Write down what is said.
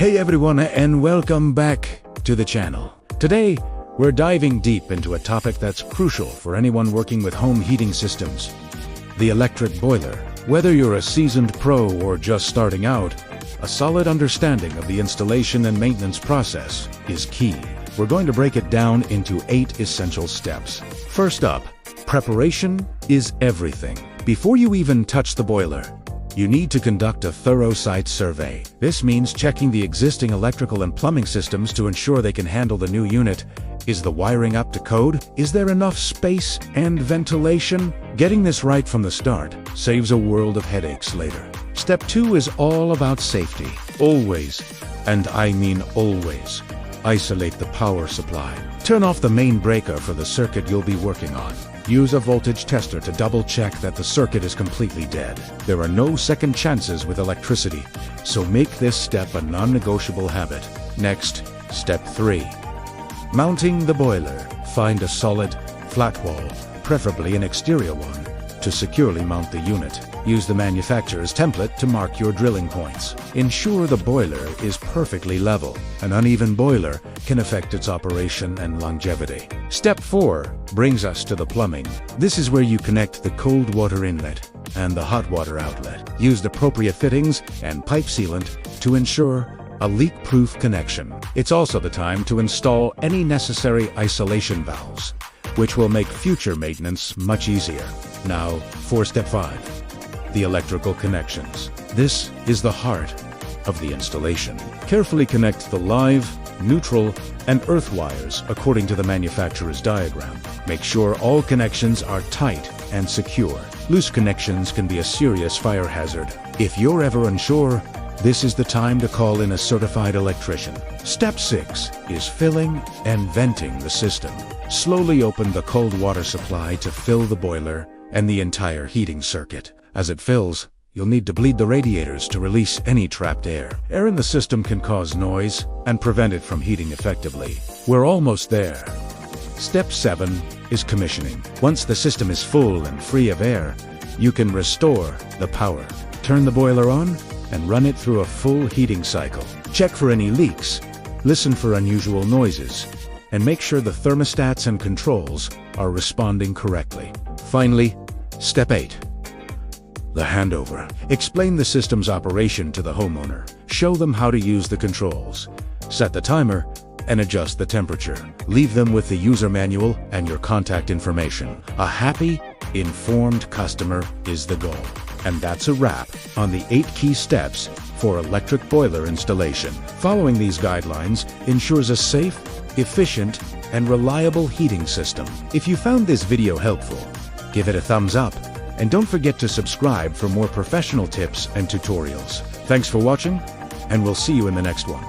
Hey everyone, and welcome back to the channel. Today, we're diving deep into a topic that's crucial for anyone working with home heating systems: the electric boiler. Whether you're a seasoned pro or just starting out, a solid understanding of the installation and maintenance process is key. We're going to break it down into 8 essential steps. First up, preparation is everything. Before you even touch the boiler, you need to conduct a thorough site survey. This means checking the existing electrical and plumbing systems to ensure they can handle the new unit. Is the wiring up to code? Is there enough space and ventilation? Getting this right from the start saves a world of headaches later. Step 2 is all about safety. Always, and I mean always, isolate the power supply. Turn off the main breaker for the circuit you'll be working on. Use a voltage tester to double-check that the circuit is completely dead. There are no second chances with electricity, so make this step a non-negotiable habit. Next, step 3. Mounting the boiler. Find a solid, flat wall, preferably an exterior one, to securely mount the unit. Use the manufacturer's template to mark your drilling points. Ensure the boiler is perfectly level. An uneven boiler can affect its operation and longevity. Step 4 brings us to the plumbing. This is where you connect the cold water inlet and the hot water outlet. Use the appropriate fittings and pipe sealant to ensure a leak-proof connection. It's also the time to install any necessary isolation valves, which will make future maintenance much easier. Now, for step 5, the electrical connections. This is the heart of the installation. Carefully connect the live, neutral, and earth wires according to the manufacturer's diagram. Make sure all connections are tight and secure. Loose connections can be a serious fire hazard. If you're ever unsure, this is the time to call in a certified electrician. Step 6 is filling and venting the system. Slowly open the cold water supply to fill the boiler and the entire heating circuit. As it fills, you'll need to bleed the radiators to release any trapped air. Air in the system can cause noise and prevent it from heating effectively. We're almost there. Step 7 is commissioning. Once the system is full and free of air, you can restore the power. Turn the boiler on and run it through a full heating cycle. Check for any leaks, listen for unusual noises, and make sure the thermostats and controls are responding correctly. Finally, step 8. The handover. Explain the system's operation to the homeowner. Show them how to use the controls. Set the timer and adjust the temperature. Leave them with the user manual and your contact information. A happy, informed customer is the goal. And that's a wrap on the 8 key steps for electric boiler installation. Following these guidelines ensures a safe, efficient, and reliable heating system. If you found this video helpful, give it a thumbs up, and don't forget to subscribe for more professional tips and tutorials. Thanks for watching, and we'll see you in the next one.